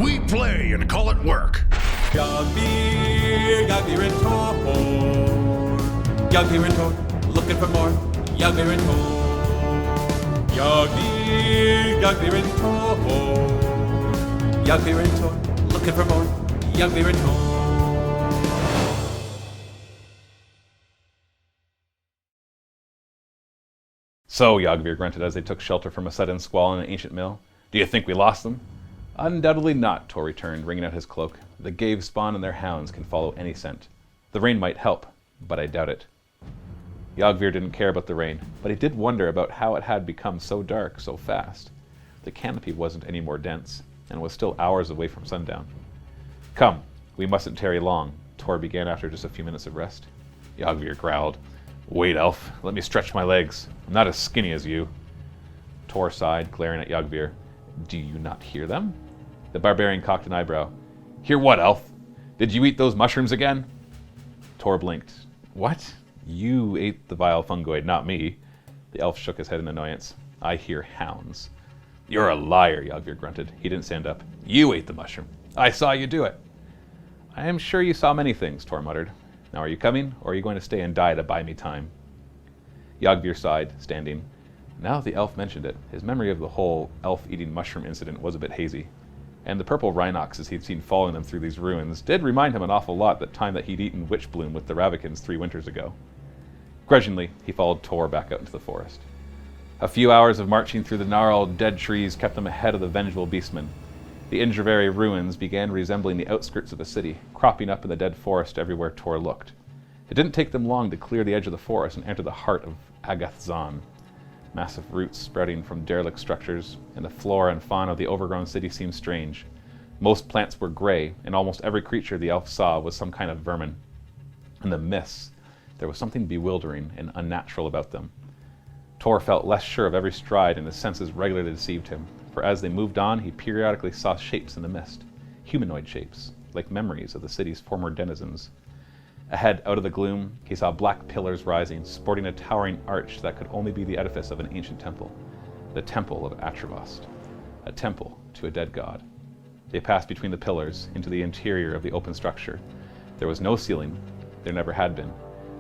We play and call it work. Yogvir, Yogvir and Tor. Yogvir and Tor, looking for more. Yogvir and Tor. Yogvir, Yogvir and Tor. Yogvir and Tor, looking for more. Yogvir and Tor. So, Yogveer grunted as they took shelter from a sudden squall in an ancient mill. Do you think we lost them? Undoubtedly not, Tor returned, wringing out his cloak. The Gave spawn and their hounds can follow any scent. The rain might help, but I doubt it. Yogveer didn't care about the rain, but he did wonder about how it had become so dark so fast. The canopy wasn't any more dense, and was still hours away from sundown. Come, we mustn't tarry long, Tor began after just a few minutes of rest. Yogveer growled. Wait, elf, let me stretch my legs. I'm not as skinny as you. Tor sighed, glaring at Yogveer. Do you not hear them? The barbarian cocked an eyebrow. Hear what, elf? Did you eat those mushrooms again? Tor blinked. What? You ate the vile fungoid, not me. The elf shook his head in annoyance. I hear hounds. You're a liar, Yogveer grunted. He didn't stand up. You ate the mushroom. I saw you do it. I am sure you saw many things, Tor muttered. Now are you coming, or are you going to stay and die to buy me time? Yogveer sighed, standing. Now that the elf mentioned it, his memory of the whole elf-eating mushroom incident was a bit hazy. And the purple rhinoxes he'd seen following them through these ruins did remind him an awful lot that time that he'd eaten witch bloom with the Ravakins 3 winters ago. Grudgingly, he followed Tor back out into the forest. A few hours of marching through the gnarled, dead trees kept them ahead of the vengeful Beastmen. The Indravari ruins began resembling the outskirts of a city, cropping up in the dead forest everywhere Tor looked. It didn't take them long to clear the edge of the forest and enter the heart of Agath-Zan. Massive roots sprouting from derelict structures, and the flora and fauna of the overgrown city seemed strange. Most plants were gray, and almost every creature the elf saw was some kind of vermin. In the mists, there was something bewildering and unnatural about them. Tor felt less sure of every stride, and his senses regularly deceived him, for as they moved on, he periodically saw shapes in the mist, humanoid shapes, like memories of the city's former denizens. Ahead, out of the gloom, he saw black pillars rising, sporting a towering arch that could only be the edifice of an ancient temple, the Temple of Atravost, a temple to a dead god. They passed between the pillars, into the interior of the open structure. There was no ceiling, there never had been.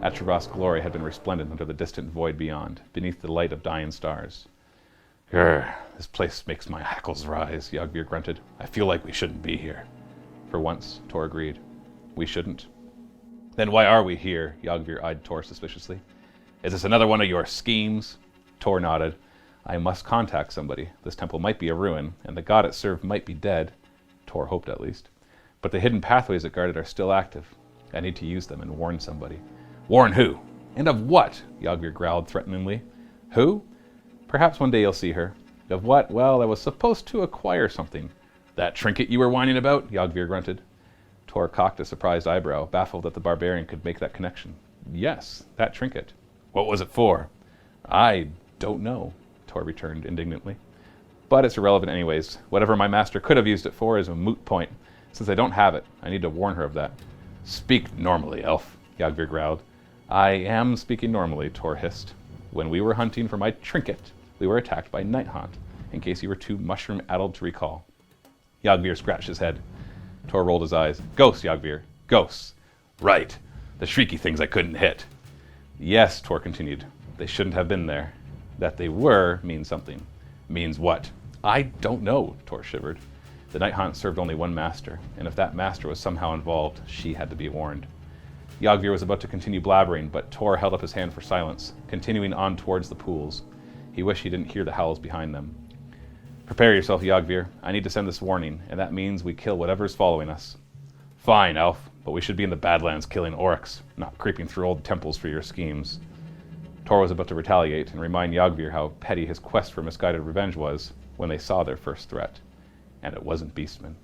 Atravost's glory had been resplendent under the distant void beyond, beneath the light of dying stars. Grr, this place makes my hackles rise, Yogveer grunted. I feel like we shouldn't be here. For once, Tor agreed. We shouldn't. Then why are we here? Yogveer eyed Tor suspiciously. Is this another one of your schemes? Tor nodded. I must contact somebody. This temple might be a ruin, and the god it served might be dead. Tor hoped at least. But the hidden pathways it guarded are still active. I need to use them and warn somebody. Warn who? And of what? Yogveer growled threateningly. Who? Perhaps one day you'll see her. Of what? Well, I was supposed to acquire something. That trinket you were whining about? Yogveer grunted. Tor cocked a surprised eyebrow, baffled that the barbarian could make that connection. Yes, that trinket. What was it for? I don't know, Tor returned indignantly. But it's irrelevant anyways. Whatever my master could have used it for is a moot point. Since I don't have it, I need to warn her of that. Speak normally, elf, Yogveer growled. I am speaking normally, Tor hissed. When we were hunting for my trinket, we were attacked by Night Haunt, in case you were too mushroom-addled to recall. Yogveer scratched his head. Tor rolled his eyes. Ghosts, Yogveer. Ghosts. Right. The shrieky things I couldn't hit. Yes, Tor continued. They shouldn't have been there. That they were means something. Means what? I don't know, Tor shivered. The Night Haunt served only one master, and if that master was somehow involved, she had to be warned. Yogveer was about to continue blabbering, but Tor held up his hand for silence, continuing on towards the pools. He wished he didn't hear the howls behind them. Prepare yourself, Yogveer. I need to send this warning, and that means we kill whatever's following us. Fine, elf, but we should be in the Badlands killing orcs, not creeping through old temples for your schemes. Tor was about to retaliate and remind Yogveer how petty his quest for misguided revenge was when they saw their first threat. And it wasn't Beastmen.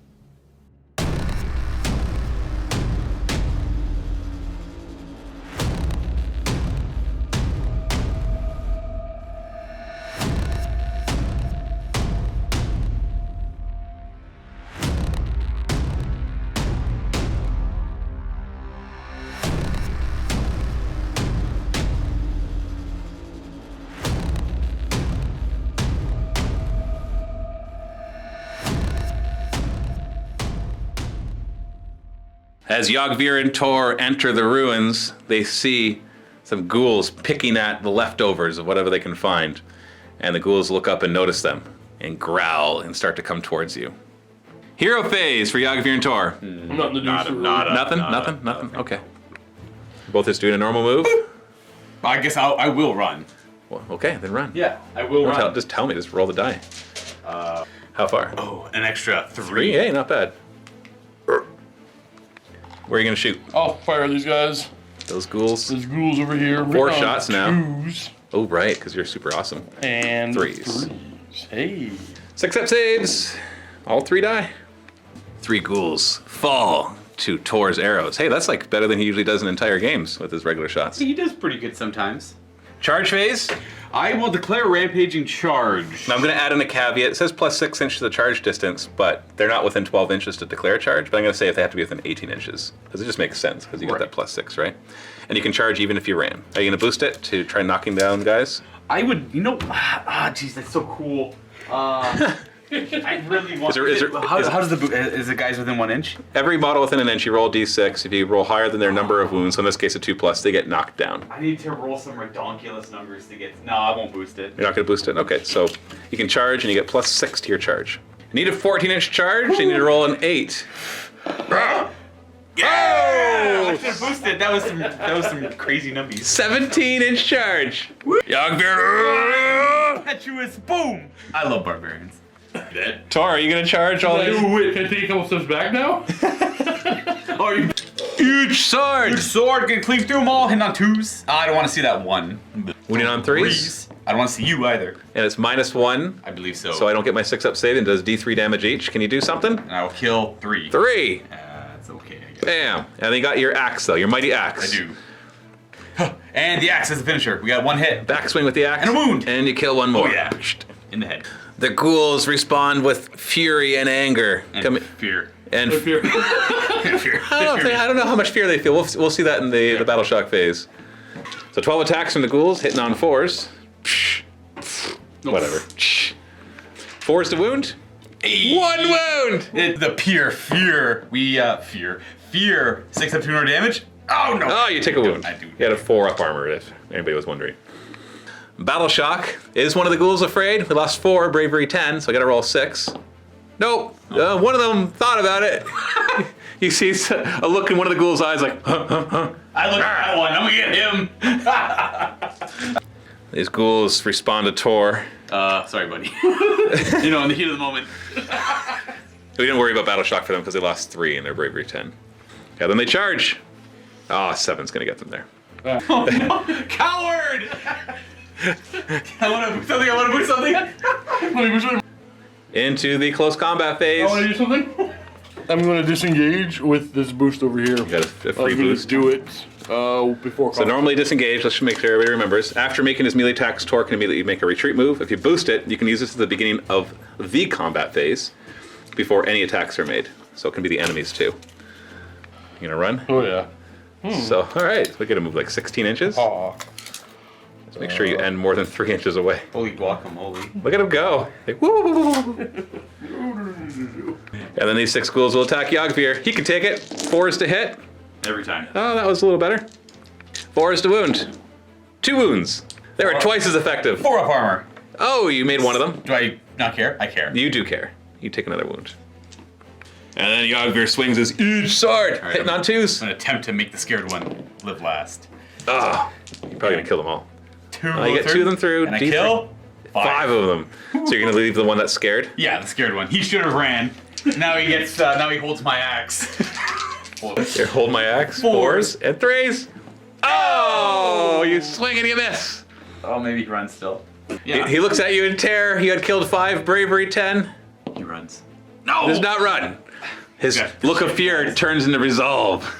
As Yogvir and Tor enter the ruins, they see some ghouls picking at the leftovers of whatever they can find. And the ghouls look up and notice them and growl and start to come towards you. Hero phase for Yogvir and Tor. I'm not in the news. Nothing? Okay. Both just doing a normal move? I guess I will run. Well, okay, then run. Yeah, I will run. Just tell me, just roll the die. How far? Oh, an extra 3. 3? Hey, not bad. Where are you gonna shoot? I'll fire these guys. Those ghouls? There's ghouls over here. 4 shots now. 2s. Oh, right, because you're super awesome. And 3s. Hey. 6 saves. All 3 die. 3 ghouls fall to Tor's arrows. Hey, that's like better than he usually does in entire games with his regular shots. He does pretty good sometimes. Charge phase. I will declare rampaging charge. Now I'm going to add in a caveat. It says plus 6 inches of charge distance, but they're not within 12 inches to declare a charge. But I'm going to say if they have to be within 18 inches, because it just makes sense, because you get that plus 6, right? And you can charge even if you ran. Are you going to boost it to try knocking down guys? I would, jeez, that's so cool. I really want. How does is the guys within 1 inch? Every model within an inch, you roll a d6. If you roll higher than their number of wounds, so in this case a 2+, they get knocked down. I need to roll some redonkulous numbers to get. No, I won't boost it. You're not going to boost it? Okay, so you can charge and you get plus 6 to your charge. You need a 14-inch charge, and you need to roll an 8. Yeah! I should have boosted. That was some crazy numbies. 17-inch charge. Yogvir. Impetuous boom! I love barbarians. Tor, are you going to charge all these? Can I take a couple steps back now? Oh, you Huge sword! huge sword can cleave through them all, hitting on 2s. I don't want to see that 1. Winning on 3s? I don't want to see you either. And it's -1, I believe so. so I don't get my 6-up save and does d3 damage each. Can you do something? And I will kill 3. 3! That's okay, I guess. Bam! And then you got your axe, though, your mighty axe. I do. And the axe is the finisher. We got 1 hit. Backswing with the axe. And a wound. And you kill 1 more. Oh, yeah. In the head. The ghouls respond with fury and anger. And fear. And Fear. Fear. I don't know how much fear they feel. We'll see that in the battle shock phase. So 12 attacks from the ghouls, hitting on 4s. Whatever. 4s to wound. 1 wound! The pure fear. Fear. 6 up 200 damage. Oh no! Oh, you take a wound. I do. You had a 4-up armor, if anybody was wondering. Battle shock. Is one of the ghouls afraid? We lost 4, bravery 10, so I gotta roll 6. Nope. One of them thought about it. You see a look in one of the ghouls' eyes like, huh, huh, huh. I look at that one. I'm gonna get him. These ghouls respond to Tor. Sorry, buddy. In the heat of the moment. We didn't worry about battle shock for them because they lost 3 in their bravery 10. Yeah, then they charge. Ah, 7's gonna get them there. Oh no! Coward! I want to put something. Into the close combat phase. I want to do something. I'm going to disengage with this boost over here. You got a free boost. Do it before. So normally disengage. Let's make sure everybody remembers. After making his melee attacks, Tor can immediately make a retreat move. If you boost it, you can use this at the beginning of the combat phase, before any attacks are made. So it can be the enemies too. You gonna run? Oh yeah. So all right, we gotta move like 16 inches. Aw. Let's make sure you end more than 3 inches away. Holy guacamole! Look at him go! Like, woo, woo, woo, woo. And then these 6 ghouls will attack Yogveer. He can take it. 4s to hit. Every time. Oh, that was a little better. 4s to wound. 2 wounds. They were twice as effective. 4 up armor. Oh, you made one of them. Do I not care? I care. You do care. You take another wound. And then Yogveer swings his huge sword, right, hitting on 2s. I'm gonna attempt to make the scared one live last. Oh, you're probably gonna kill them all. 2. You get 2 of them through. And I D3. kill 5 of them. So you're gonna leave the one that's scared? Yeah, the scared one. He should have ran. Now he gets. Now he holds my axe. Here, hold my axe. 4s and 3s. Oh, you swing and you miss. Oh, maybe he runs still. He looks at you in terror. He had killed 5, bravery 10. He runs. No! Does not run. His look of fear turns into resolve.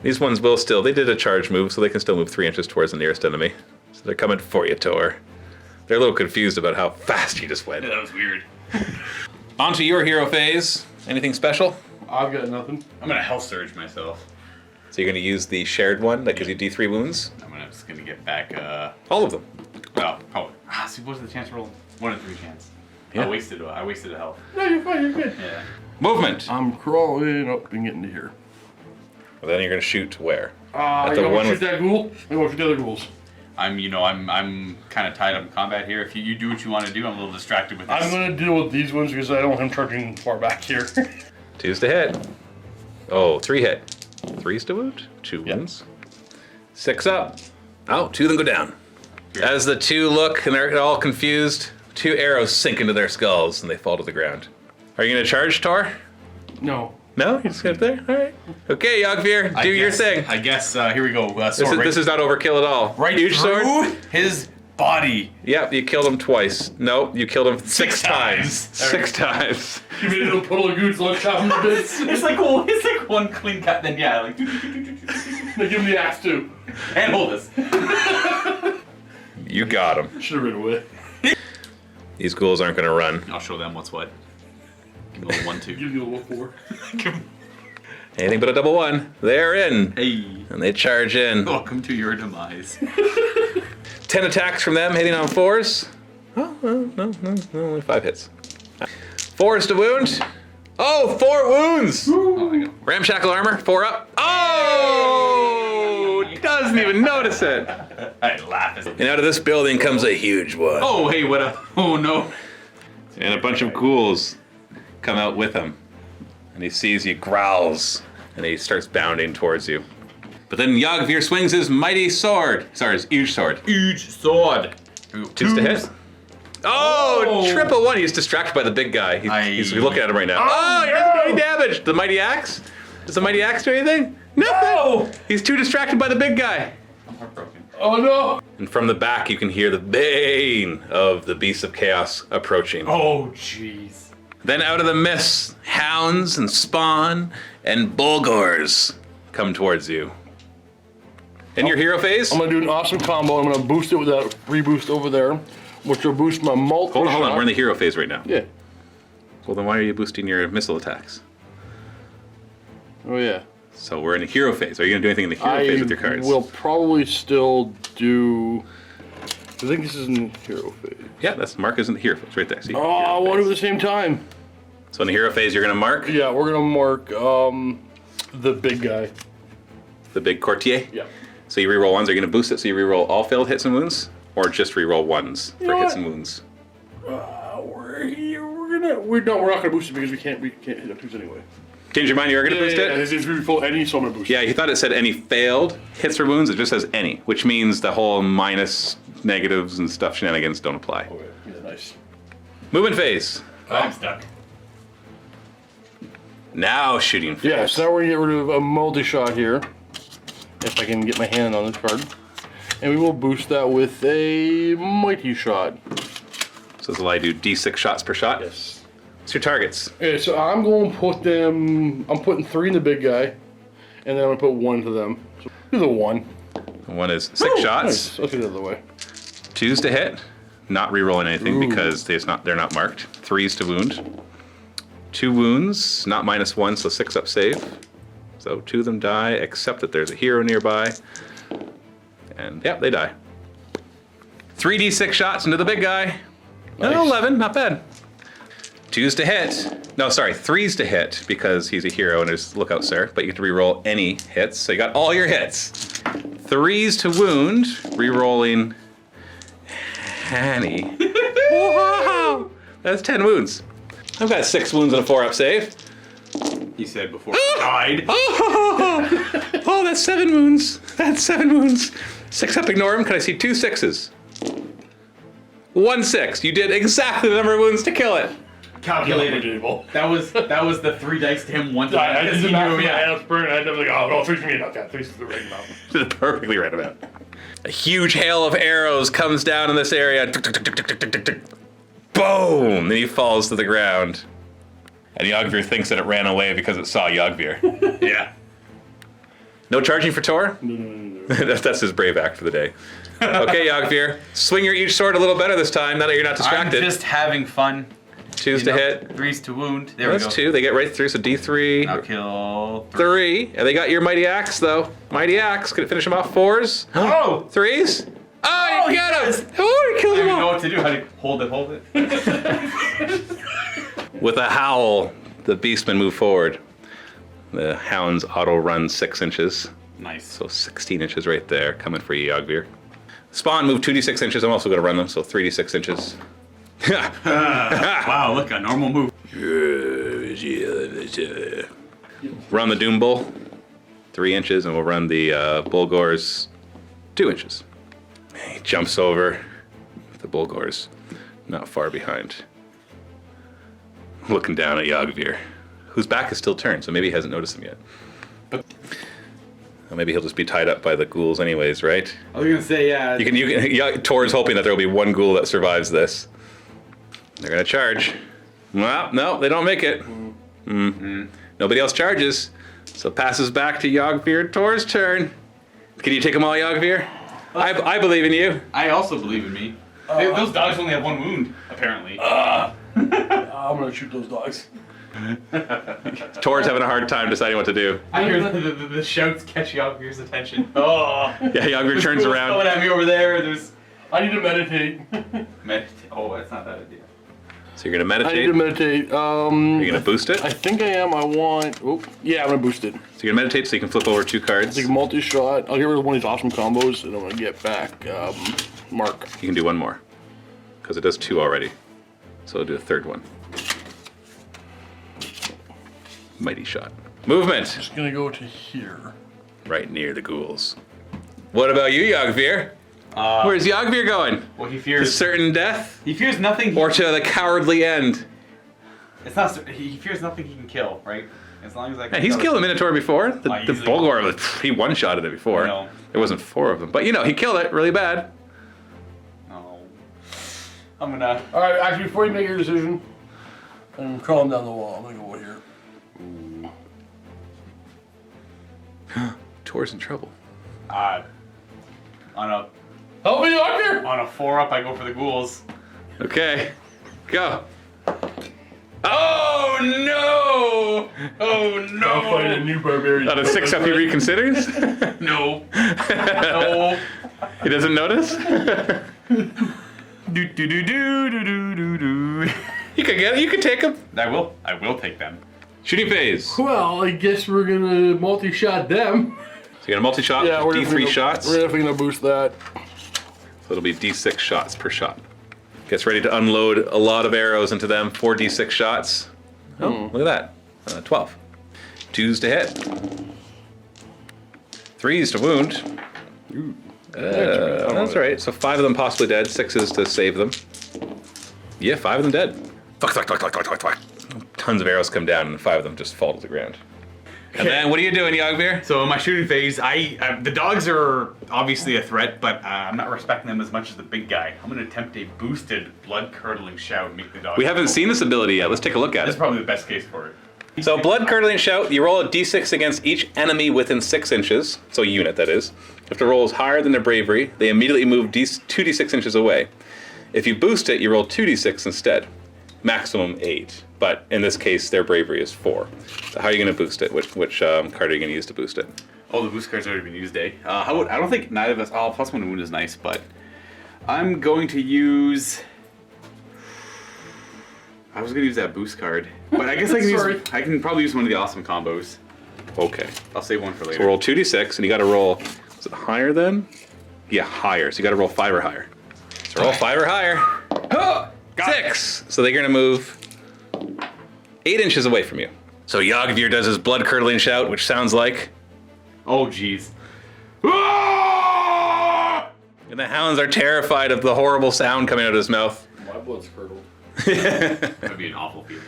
These ones will still, they did a charge move, so they can still move 3 inches towards the nearest enemy. So they're coming for you, Tor. They're a little confused about how fast you just went. Yeah, that was weird. On to your hero phase. Anything special? I've got nothing. I'm gonna health surge myself. So you're gonna use the shared one that gives you D3 wounds? I'm just gonna get back, All of them. well, probably. So what's the chance to roll? 1 in 3 chance. Yeah. I wasted a health. No, you're fine. You're good. Yeah. Movement. I'm crawling up and getting to here. Well, then you're gonna shoot where? At the the one shoot with- that ghoul. I want to shoot the other ghouls. I'm kind of tied up in combat here. If you do what you want to do, I'm a little distracted with this. I'm gonna deal with these ones because I don't want him charging far back here. 2's to hit. Oh, 3 hit. 3's to wound. 2 wounds. 6 up. Oh, 2 of them go down. As the 2 look and they're all confused, 2 arrows sink into their skulls and they fall to the ground. Are you gonna charge, Tor? No. No? You just got there? Alright. Okay, Yogvir, do your thing. I guess, here we go. This is not overkill at all. right Huge through sword? his body. Yep, you killed him twice. Nope, you killed him 6 times. times. 6 times. You made a little puddle of goods, let's chop him to bits. It's like one clean cut, then yeah, like Now give him the axe too. and hold this. You got him. Should have ran away. These ghouls aren't gonna run. I'll show them what's what. Give me a little 1, 2. Give me a little 4. Anything but a double 1. They're in. Hey, And they charge in. welcome to your demise. 10 attacks from them, hitting on 4s. Oh, no, only 5 hits. 4s to wound. Oh, 4 wounds! Oh my god. Ramshackle armor, 4 up. Oh! Doesn't even notice it. I laugh. And out of this building comes a huge one. Oh hey, what a no. And a bunch of ghouls come out with him. And he sees you, growls, and he starts bounding towards you. But then Yogveer swings his mighty sword. Sorry, his huge sword. Huge sword. 2's to hit. Oh, triple 1. He's distracted by the big guy. He's looking at him right now. Oh, he doesn't do any damage. The mighty axe? Does the mighty axe do anything? Nothing. No. He's too distracted by the big guy. I'm heartbroken. Oh no! And from the back, you can hear the bane of the beasts of chaos approaching. Oh jeez. Then out of the mist, hounds and spawn and bulgors come towards you. In your hero phase? I'm gonna do an awesome combo. I'm gonna boost it with that reboost over there, which will boost my multi. Hold on. We're in the hero phase right now. Yeah. Well, then why are you boosting your missile attacks? Oh yeah. So we're in the hero phase. Are you gonna do anything in the hero phase with your cards? Will probably still do. I think this is in hero phase. Yeah, that's mark isn't the hero phase right there. See? Oh, I want to do it at the same time. So in the hero phase, you're gonna mark Yeah, we're gonna mark the big guy. the big courtier. Yeah. So you reroll 1s. Are you gonna boost it so you reroll all failed hits and wounds, or just reroll 1s for know hits what? and wounds? We're not gonna boost it because we can't hit up 2s anyway. Change your mind. You are gonna boost it. His HP full any, so I'm gonna boost it. Yeah, he thought it said any failed hits or wounds. It just says any, which means the whole minus negatives and stuff shenanigans don't apply. Okay, yeah, nice. Movement phase. I'm stuck. Now shooting phase. Yeah, so now we're gonna get rid of a multi-shot here. If I can get my hand on this card. And we will boost that with a mighty shot. So this will allow you to do D6 shots per shot. Yes. What's your targets? Okay, so I'm going to put them. I'm putting 3 in the big guy, and then I'm gonna put 1 to them. So do the 1. One is 6 shots. Nice. Let's do it the other way. 2's to hit. Not re-rolling anything because they're not marked. 3's to wound. 2 wounds, not -1, so 6 up save. So 2 of them die, except that there's a hero nearby. And yep, they die. 3d6 shots into the big guy. Nice. 11, not bad. 2's to hit. No, sorry, 3's to hit because he's a hero and there's lookout, sir. But you have to re-roll any hits, so you got all your hits. 3's to wound, re-rolling Hanny. Wow, that's 10 wounds. I've got 6 wounds and a 4-up save. He said before he died. Oh, that's 7 wounds. That's 7 wounds. 6 up, ignore him. Can I see 2 6s? 1 6. You did exactly the number of wounds to kill it. Calculated. That was the 3 dice to him one time. I because did he the math knew, in my yeah. head, I was burning. I was like, oh no, 3's for me. No, God, 3's the right amount. The perfectly right amount. A huge hail of arrows comes down in this area. Boom! And he falls to the ground. And Yogveer thinks that it ran away because it saw Yogveer. Yeah. No charging for Tor? No. That's his brave act for the day. Okay, Yogveer. Swing your each sword a little better this time, now that you're not distracted. I'm just having fun. 2's to hit. 3's to wound. There That's we go. 2. They get right through, so D3. I'll kill 3. And they got your mighty axe, though. Mighty axe. Could it finish them off? 4s? Oh! 3s? Oh, you look at him! Oh, he killed I them don't know all! what to do. How to hold it? With a howl, the beastmen move forward. The hounds auto-run 6 inches. Nice. So 16 inches right there, coming for you, Yogveer. Spawn move 2d6 inches. I'm also going to run them, so 3d6 inches. Wow, look, a normal move. Run the Doom Bull, 3 inches, and we'll run the Bulgors 2 inches. He jumps over. The Bulgors not far behind. Looking down at Yogveer, whose back is still turned, so maybe he hasn't noticed him yet. Or maybe he'll just be tied up by the ghouls anyways, right? I was gonna say, yeah. Tor's hoping that there will be one ghoul that survives this. They're gonna charge. Well, no, they don't make it. Nobody else charges, so passes back to Yogvir and Tor's turn. Can you take them all, Yogvir? I believe in you. I also believe in me. Those dogs only have 1 wound, apparently. I'm gonna shoot those dogs. Tor's having a hard time deciding what to do. I hear the shouts catch Yogvir's attention. Oh. Yeah, Yogvir turns around. Coming at me over there. There's. I need to meditate. Oh, that's not that idea. So you're gonna I need meditate. to meditate. Are you gonna boost it? I think I am. I want. Oh, yeah, I'm gonna boost it. So you're gonna meditate so you can flip over 2 cards. Take a You multi-shot. I'll get rid of one of these awesome combos, and I'm gonna get back Mark. can do 1 more. Because it does 2 already. So I'll do a 3rd one. Mighty shot. Movement! Just gonna go to here. Right near the ghouls. What about you, Yogveer? Where's Yogveer going? Well, he To fears. certain death? He fears nothing. Or to the cowardly end? It's not. He fears nothing he can kill, right? As long as I can. And he's kill killed a it. Minotaur before. The easily. Bulgor, he one-shotted it before. I know. There wasn't 4 of them. But you know, he killed it really bad. No. I'm gonna. All right, actually, before you make your decision, I'm crawling down the wall. I'm gonna go here. Tor's in trouble. On a Help me out here! 4-up, I go for the ghouls. Okay, go. Oh no! Oh I'll find a no! new barbarian. On a 6-up, he reconsiders. No. No. He doesn't notice. Do do do do do do do do. You could get it. You could take him. I will. I will take them. Shooting phase. So Well, I guess we're gonna multi-shot them. you got a multi-shot. Yeah, we're D3 definitely gonna- shots. We're definitely gonna boost that. So it'll be D6 shots per shot. Gets ready to unload a lot of arrows into them. 4 D6 shots. Oh, look at that. 12. 2s to hit. 3s to wound. That's right. So 5 of them possibly dead. 6s to save them. Yeah, 5 of them dead. Fuck, fuck, fuck, fuck, fuck, fuck, fuck. Tons of arrows come down and 5 of them just fall to the ground. And then what are you doing, Yogveer? So in my shooting phase, the dogs are obviously a threat, but I'm not respecting them as much as the big guy. I'm going to attempt a boosted, blood-curdling shout and make the dogs. We haven't seen this ability yet. Let's take a look at That's it. probably the best case for it. So blood curdling shout, you roll a d6 against each enemy within 6 inches, so a unit that is. If the roll is higher than their bravery, they immediately move 2d6 inches away. If you boost it, you roll 2d6 instead. Maximum 8, but in this case their bravery is 4. So how are you going to boost it? Which card are you going to use to boost it? Oh, the boost card's already been used, eh? I don't think neither of us. Oh, +1 wound is nice, but I'm going to use. I was gonna use that boost card, but I guess I can use. I can probably use one of the awesome combos. Okay. I'll save one for later. So roll 2d6, and you got to roll. Is it higher then? Yeah, higher. So you got to roll 5 or higher. So roll 5 or higher. Got 6. So they're gonna move 8 inches away from you. So Yogveer does his blood curdling shout, which sounds like. Oh, jeez. And the hounds are terrified of the horrible sound coming out of his mouth. My blood's curdled. That'd be an awful feeling.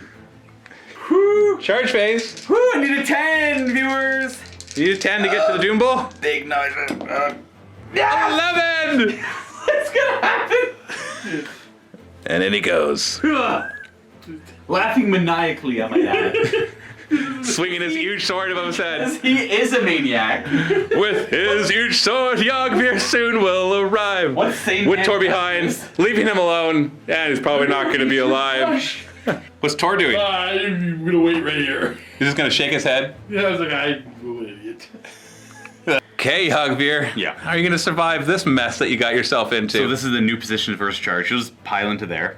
Charge phase. Woo! I need a 10, viewers. You need a 10 to get to the Doom Bull. Big noise. 11. What's gonna happen? And in he goes, Laughing maniacally at my dad. swinging his huge sword above his head. He is a maniac. With his huge sword, Yogveer soon will arrive. What sane With man Tor does behind, this? leaving him alone, and he's probably not going to be alive. What's Tor doing? I'm gonna wait right here. He's just going to shake his head. Yeah, I was like, I'm an idiot. Okay, Yogveer. Yeah. How are you going to survive this mess that you got yourself into? So this is the new position versus charge. He'll just pile into there.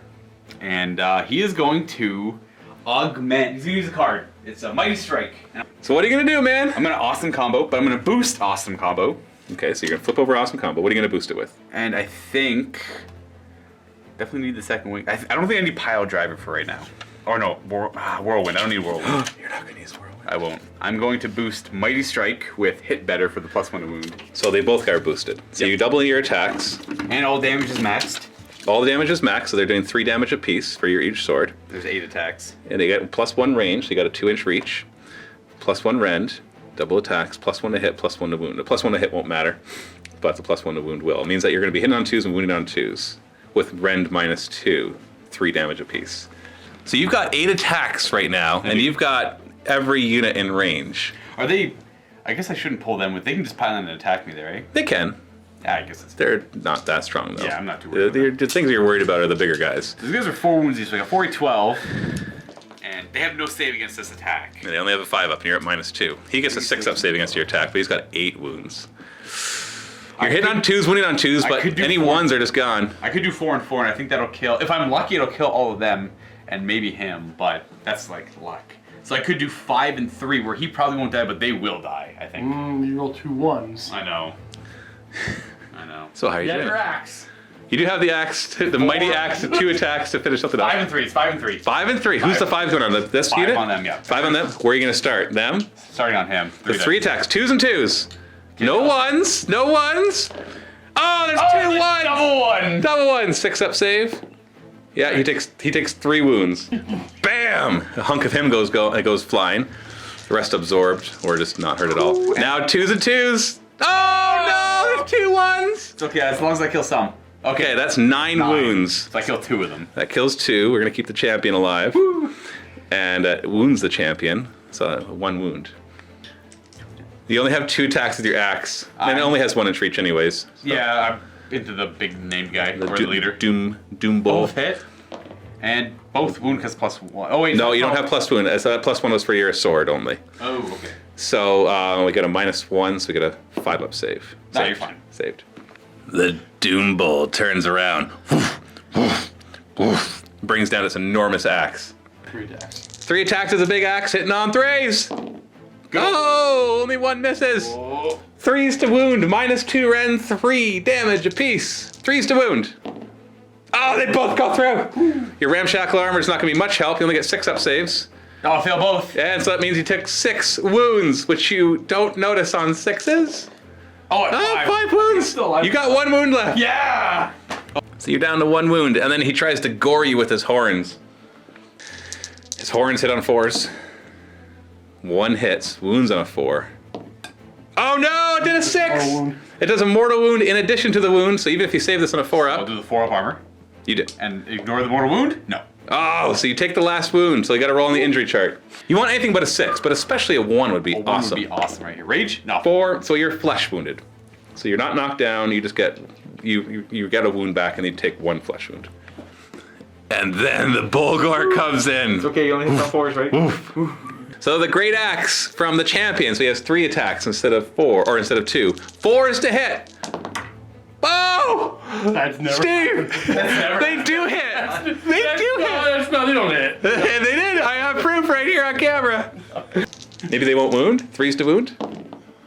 And he is going to augment. He's going to use a card. It's a Mighty Strike. So what are you going to do, man? I'm going to Awesome Combo, but I'm going to boost Awesome Combo. Okay, so you're going to flip over Awesome Combo. What are you going to boost it with? And I think... Definitely need the second wing. I don't think I need Pile Driver for right now. Or no, Whirlwind. I don't need Whirlwind. You're not going to use Whirlwind. I won't. I'm going to boost Mighty Strike with Hit Better for the +1 to wound. So they both got boosted. So you double your attacks. And all damage is maxed. All the damage is max, so they're doing 3 damage apiece for each sword. There's 8 attacks. And they get +1 range, so you got a 2-inch reach. +1 rend, double attacks, +1 to hit, +1 to wound. A +1 to hit won't matter, but the +1 to wound will. It means that you're going to be hitting on 2s and wounding on 2s. With rend -2, 3 damage apiece. So you've got 8 attacks right now, and you've got every unit in range. Are they... I guess I shouldn't pull them. They can just pile in and attack me there, eh? They can. Yeah, I guess it's... They're not that strong, though. Yeah, I'm not too worried about The things you're worried about are the bigger guys. These guys are 4 wounds each, so I got 4d12. And they have no save against this attack. And they only have a 5 up, and you're at -2. He gets a 6 up save against your attack, but he's got 8 wounds. You're hitting on 2s, wounding on 2s, but any 1s are just gone. I could do 4 and 4, and I think that'll kill... If I'm lucky, it'll kill all of them, and maybe him, but that's like luck. So I could do 5 and 3, where he probably won't die, but they will die, I think. You roll 2 1s. I know. I know. So how are you Get doing? your axe. You do have the axe, the mighty axe, 2 attacks to finish something up. 5 and 3, it's 5 and 3. 5 and 3. Who's the 5 going on? This 5 unit? on them, yeah. 5 on them? Where are you going to start? Them? Starting on him. The 3 attacks. 2s and 2s. No 1s. No 1s. Oh, there's 2 1s. Double 1. Double 1. 6 up save. Yeah, he takes 3 wounds. Bam! A hunk of him goes flying. The rest absorbed or just not hurt at all. Now 2s and 2s. Oh no! There's 2 1s. It's okay, as long as I kill some. Okay, that's 9 wounds. So I kill 2 of them. That kills 2. We're gonna keep the champion alive. Woo. And wounds the champion. So 1 wound. You only have 2 attacks with your axe, and it only has 1 inch reach anyways. So. Yeah, I'm into the big named guy, or the leader. Doom Bull. Both hit, and both wound has +1. Oh wait. No, you don't have +1. That +1 was for your sword only. Oh, okay. So we get a -1, so we get a 5 up save. No, you're fine. Saved. The Doom Bull turns around. Brings down its enormous axe. 3 attacks. 3 attacks is a big axe hitting on 3s. Go! Only 1 misses. Oh. 3s to wound, -2 rend, 3 damage apiece. 3s to wound. Oh, they both go through. Your ramshackle armor is not going to be much help. You only get 6 up saves. Oh, I fail both. And so that means you took 6 wounds, which you don't notice on 6s. Oh, at Oh, 5. 5 wounds. Still alive. You got 1 wound left. Yeah. So you're down to 1 wound, and then he tries to gore you with his horns. His horns hit on 4s. 1 hits, wounds on a 4. Oh no, it did a 6! It does a mortal wound in addition to the wound, so even if you save this on a 4 I'll up, do the 4 up armor you do. and ignore the mortal wound. No. Oh, so you take the last wound, so you gotta roll on the injury chart. You want anything but a 6, but especially a 1 would be One awesome. would be awesome right here. Rage? No. 4, so you're flesh wounded. So you're not knocked down, you just get, you get a wound back and you take 1 flesh wound. And then the Bulgor comes in. It's okay, you only hit on 4s, right? So the great axe from the champion, so he has 3 attacks instead of 4, or instead of 2. 4 is to hit. Oh! That's never Steve! They do hit! They do hit! No, they don't hit. And they did! I have proof right here on camera. Maybe they won't wound? 3's to wound?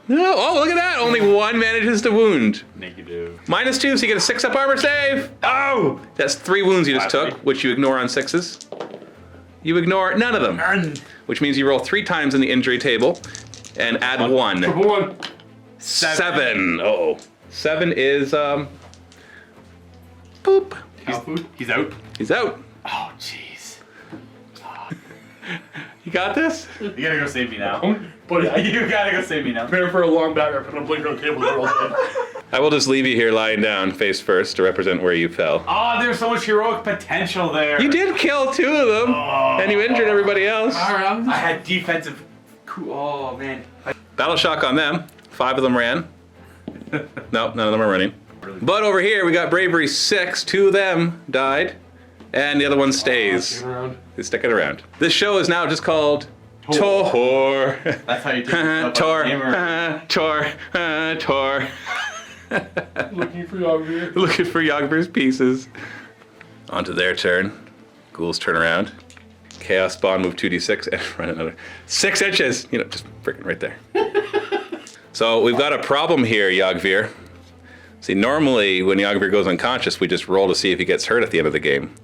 No, oh look at that! Only 1 manages to wound. Negative. -2, so you get a 6 up armor save! Oh! That's 3 wounds you just took, which you ignore on 6s. You ignore none of them. Which means you roll 3 times in the injury table and add 1. 1. 7. Oh. 7 is, boop. He's out. He's out. Oh, jeez. You got this? You gotta go save me now. But You gotta go save me now. prepare for a long back. I put a blinker on the table. They're all dead. I will just leave you here lying down face first to represent where you fell. Oh, there's so much heroic potential there. You did kill 2 of them, and you injured everybody else. I had defensive. Oh, man. Battle shock on them. 5 of them ran. No, none of them are running. But over here, we got bravery 6. 2 of them died, and the other one stays. Around. He's sticking around. This show is now just called Tor. That's how you take it. Tor. Tor. Tor. Looking for Yogvir. Looking for Yogveer's pieces. Onto their turn. Ghouls turn around. Chaos Spawn, move 2d6 and run another 6 inches. You know, just freaking right there. So we've got a problem here, Yogveer. See, normally when Yogveer goes unconscious, we just roll to see if he gets hurt at the end of the game.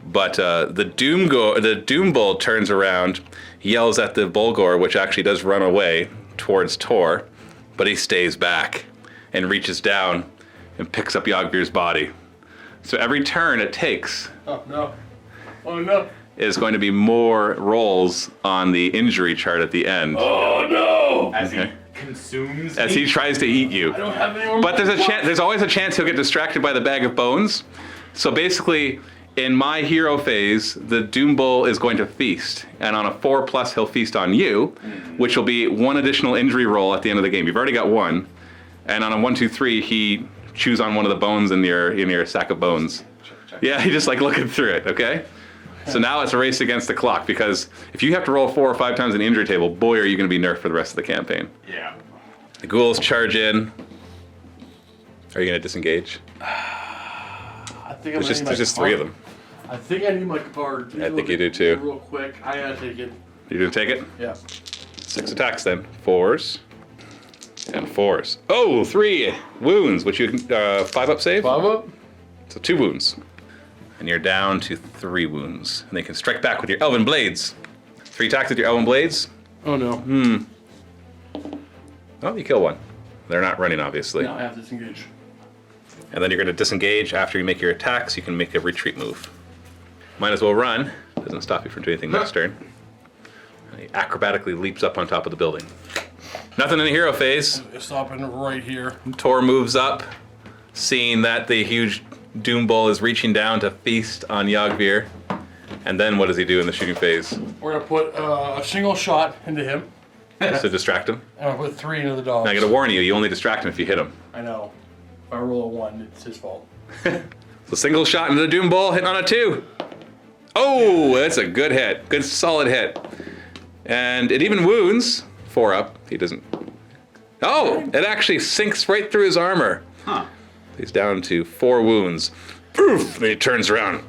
But the Doom Bull turns around, yells at the Bulgor, which actually does run away towards Tor, but he stays back and reaches down and picks up Yogveer's body. So every turn it takes Oh no. Oh no. is going to be more rolls on the injury chart at the end. Oh no. As Okay. he consumes As he tries to eat you. I don't have any more. But there's always a chance he'll get distracted by the bag of bones. So basically, in my hero phase, the Doom Bull is going to feast. And on a 4+ he'll feast on you, which will be 1 additional injury roll at the end of the game. You've already got 1. And on a 1, 2, 3, he chews on one of the bones in your sack of bones. Yeah, he just like looking through it, okay? So now it's a race against the clock, because if you have to roll 4 or 5 times in the injury table, boy, are you going to be nerfed for the rest of the campaign. Yeah. The ghouls charge in. Are you going to disengage? I think I'm There's just 3 of them. I think I need my card. I think you do too. Real quick. I gotta take it. You going to take it? Yeah. 6 attacks then. 4s. And 4s. Oh, 3 wounds, which you can 5 up save. 5 up. So 2 wounds. And you're down to 3 wounds. And they can strike back with your Elven Blades. 3 attacks with your Elven Blades. Oh no. Oh, you kill 1. They're not running, obviously. Now I have to disengage. And then you're going to disengage after you make your attacks. You can make a retreat move. Might as well run. Doesn't stop you from doing anything next turn. And he acrobatically leaps up on top of the building. Nothing in the hero phase. It's stopping right here. Tor moves up, seeing that the huge Doom Bull is reaching down to feast on Yogveer. And then what does he do in the shooting phase? We're gonna put a single shot into him, To distract him. and I'll put 3 into the dog. Now I gotta warn you, you only distract him if you hit him. I know. If I roll a 1, it's his fault. So single shot into the Doom Bull, hitting on a 2. Oh, that's a good hit. Good solid hit. And it even wounds. 4 up. He doesn't. Oh, it actually sinks right through his armor. Huh. He's down to 4 wounds. Oof, and he turns around.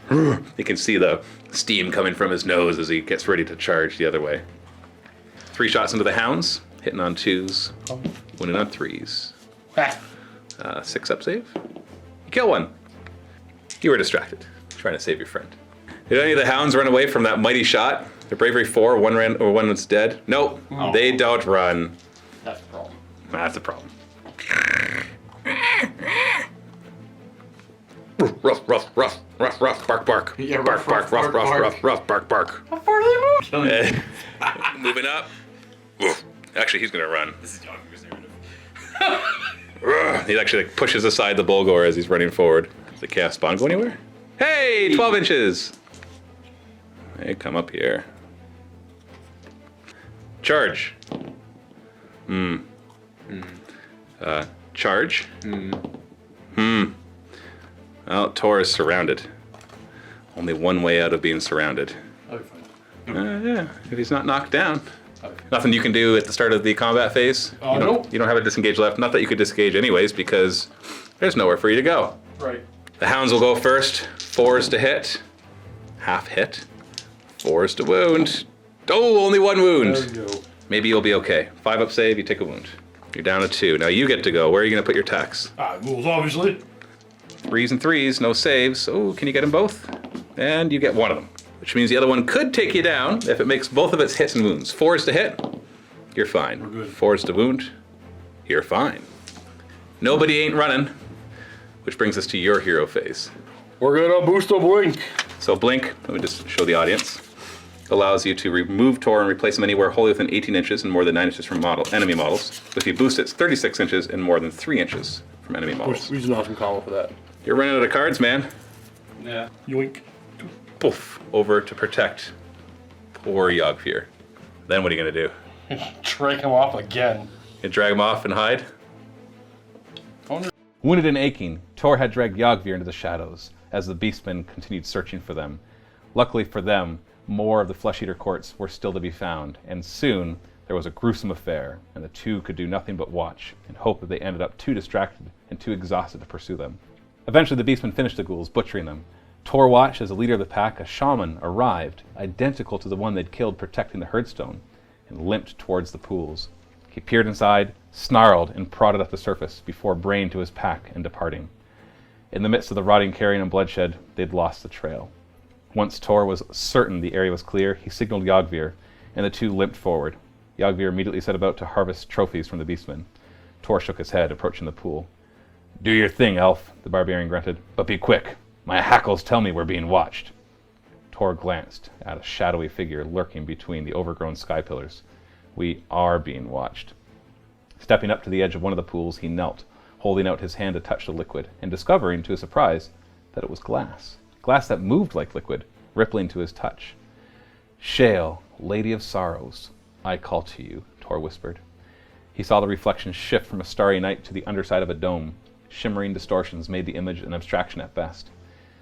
You can see the steam coming from his nose as he gets ready to charge the other way. 3 shots into the hounds, hitting on 2s, winning on 3s. 6 up save. You kill 1. You were distracted, trying to save your friend. Did any of the hounds run away from that mighty shot? Their bravery 4, 1 ran, or 1 was dead. Nope, they don't run. That's the problem. That's a problem. Ruff, bark, bark. Yeah, Bark, bark, ruff, bark, bark. How far do they move? Moving up. Woof. Actually, he's gonna run. This is Yogveer's narrative. He actually like, pushes aside the Bulgor as he's running forward. Does the Chaos Spawn go anywhere? Hey, 12 inches! Hey, come up here. Charge. Charge. Well, Tor is surrounded. Only one way out of being surrounded. I'll be fine. Yeah, if he's not knocked down. Nothing you can do at the start of the combat phase. Nope. You don't have a disengage left. Not that you could disengage anyways, because there's nowhere for you to go. Right. The hounds will go first. 4s to hit. Half hit. 4s to wound. Oh, only 1 wound. There we go. Maybe you'll be okay. 5 up save, you take a wound. You're down to 2. Now you get to go. Where are you going to put your attacks? Ghouls, obviously. 3s and 3s, no saves. Oh, can you get them both? And you get 1 of them. Which means the other one could take you down if it makes both of its hits and wounds. 4s to hit, you're fine. We're good. 4s to wound, you're fine. Nobody ain't running. Which brings us to your hero phase. We're gonna boost a blink. So blink, let me just show the audience, allows you to remove Tor and replace them anywhere wholly within 18 inches and more than 9 inches from enemy models. If you boost it, it's 36 inches and more than 3 inches from enemy models. We use an awesome column for that. You're running out of cards, man. Yeah. Yoink. Poof, over to protect poor Yogveer. Then what are you gonna do? Drag him off again. You drag him off and hide? Oh, no. Wounded and aching, Tor had dragged Yogveer into the shadows as the Beastmen continued searching for them. Luckily for them, More of the flesh-eater courts were still to be found, and soon there was a gruesome affair, and the two could do nothing but watch and hope that they ended up too distracted and too exhausted to pursue them. Eventually, the Beastmen finished the ghouls, butchering them. Tor watched as the leader of the pack, a shaman, arrived, identical to the one they'd killed protecting the herdstone, and limped towards the pools. He peered inside, snarled, and prodded at the surface before braying to his pack and departing. In the midst of the rotting carrion and bloodshed, they'd lost the trail. Once Tor was certain the area was clear, he signaled Yogvir, and the two limped forward. Yogvir immediately set about to harvest trophies from the Beastmen. Tor shook his head, approaching the pool. "Do your thing, elf," the barbarian grunted, "but be quick. My hackles tell me we're being watched." Tor glanced at a shadowy figure lurking between the overgrown sky pillars. "We are being watched." Stepping up to the edge of one of the pools, he knelt, holding out his hand to touch the liquid, and discovering, to his surprise, that it was glass. Glass that moved like liquid, rippling to his touch. "Shale, Lady of Sorrows, I call to you," Tor whispered. He saw the reflection shift from a starry night to the underside of a dome. Shimmering distortions made the image an abstraction at best.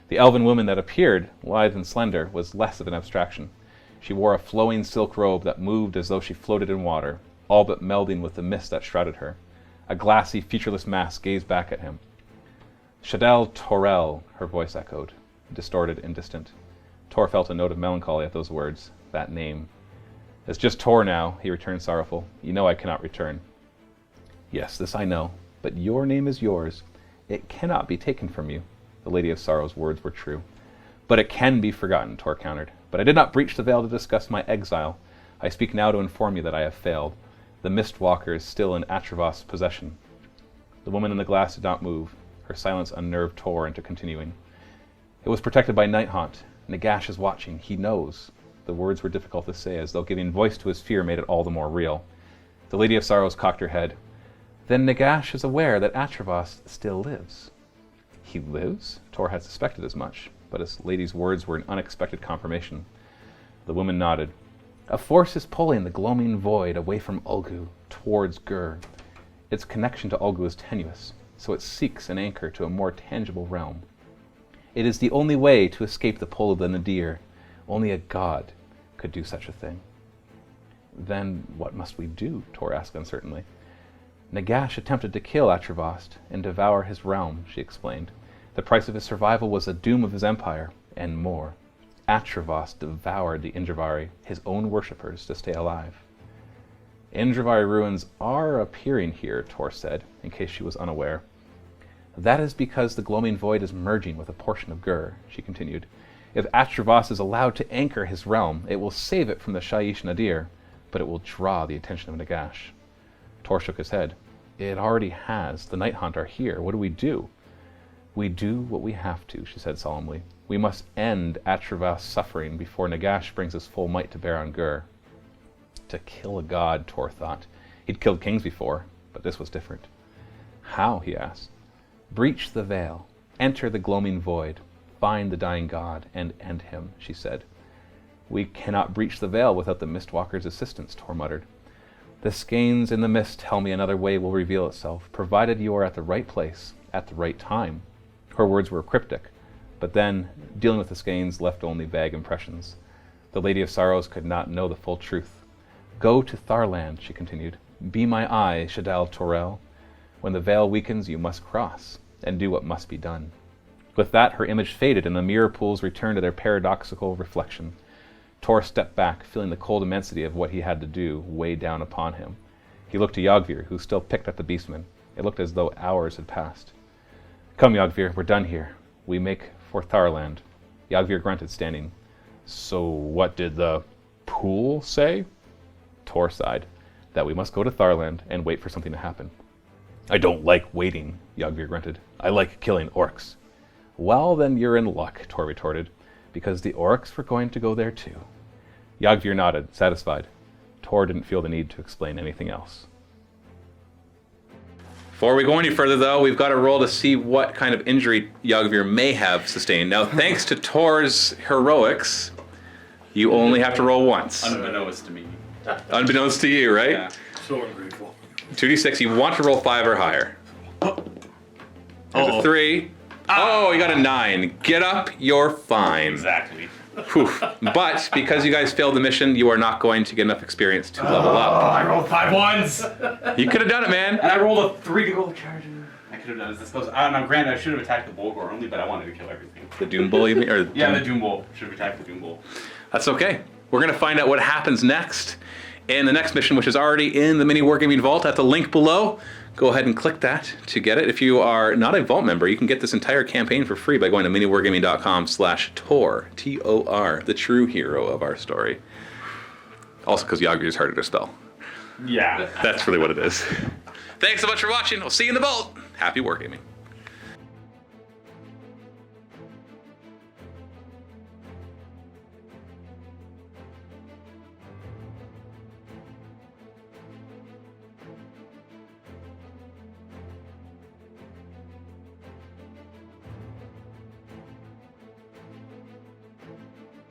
The elven woman that appeared, lithe and slender, was less of an abstraction. She wore a flowing silk robe that moved as though she floated in water, all but melding with the mist that shrouded her. A glassy, featureless mask gazed back at him. "Shadel Torel," her voice echoed, distorted and distant. Tor felt a note of melancholy at those words, that name. "It's just Tor now," he returned sorrowful. "You know I cannot return." "Yes, this I know, but your name is yours. It cannot be taken from you." The Lady of Sorrow's words were true. "But it can be forgotten," Tor countered. "But I did not breach the veil to discuss my exile. I speak now to inform you that I have failed. The Mistwalker is still in Atravos' possession." The woman in the glass did not move. Her silence unnerved Tor into continuing. "It was protected by Nighthaunt. Nagash is watching. He knows." The words were difficult to say, as though giving voice to his fear made it all the more real. The Lady of Sorrows cocked her head. "Then Nagash is aware that Atravos still lives." "He lives?" Tor had suspected as much, but his lady's words were an unexpected confirmation. The woman nodded. "A force is pulling the gloaming void away from Ulgu, towards Gur. Its connection to Ulgu is tenuous, so it seeks an anchor to a more tangible realm. It is the only way to escape the pull of the Nadir. Only a god could do such a thing." "Then what must we do?" Tor asked uncertainly. "Nagash attempted to kill Atravos and devour his realm," she explained. "The price of his survival was the doom of his empire, and more. Atravos devoured the Indrivari, his own worshippers, to stay alive." "Indrivari ruins are appearing here," Tor said, in case she was unaware. "That is because the gloaming void is merging with a portion of Gur," she continued. "If Atravos is allowed to anchor his realm, it will save it from the Shaiish Nadir, but it will draw the attention of Nagash." Tor shook his head. "It already has. The Nighthaunt are here. What do we do?" "We do what we have to," she said solemnly. "We must end Atravos' suffering before Nagash brings his full might to bear on Gur." To kill a god, Tor thought. He'd killed kings before, but this was different. "How?" he asked. "Breach the veil. Enter the gloaming void. Find the dying god and end him," she said. "We cannot breach the veil without the Mistwalker's assistance," Tor muttered. "The skeins in the mist tell me another way will reveal itself, provided you are at the right place, at the right time." Her words were cryptic, but then, dealing with the skeins left only vague impressions. The Lady of Sorrows could not know the full truth. "Go to Tharland," she continued. "Be my eye, Shadal Torel. When the veil weakens, you must cross, and do what must be done." With that, her image faded, and the mirror pools returned to their paradoxical reflection. Tor stepped back, feeling the cold immensity of what he had to do weigh down upon him. He looked to Yogvir, who still picked at the Beastmen. It looked as though hours had passed. "Come, Yogvir, we're done here. We make for Tharland." Yogvir grunted, standing. "So what did the pool say?" Tor sighed. "That we must go to Tharland and wait for something to happen." "I don't like waiting," Yogvir grunted. "I like killing orcs." "Well, then you're in luck," Tor retorted, "because the orcs were going to go there too." Yogvir nodded, satisfied. Tor didn't feel the need to explain anything else. Before we go any further, though, we've got to roll to see what kind of injury Yogvir may have sustained. Now, thanks to Tor's heroics, you only have to roll once. Unbeknownst to me. Unbeknownst to you, right? Yeah. So ungrateful. 2d6, you want to roll 5 or higher. There's a 3. Oh, you got a 9. Get up, you're fine. Exactly. Whew. But because you guys failed the mission, you are not going to get enough experience to level Oh, up. I rolled 5 ones. You could have done it, man. And I rolled a 3 to gold charger. I could have done this. This goes. Now, granted, I should have attacked the Bulgor only, but I wanted to kill everything. The Doom Bull, you mean? Or Yeah, the Doom Bull. Should have attacked the Doom Bull. That's okay. We're going to find out what happens next in the next mission, which is already in the MiniWarGaming Vault at the link below. Go ahead and click that to get it. If you are not a Vault member, you can get this entire campaign for free by going to miniwargaming.com/Tor, T-O-R, the true hero of our story. Also because Yogveer is harder to spell. Yeah. That's really what it is. Thanks so much for watching. We'll see you in the Vault. Happy wargaming.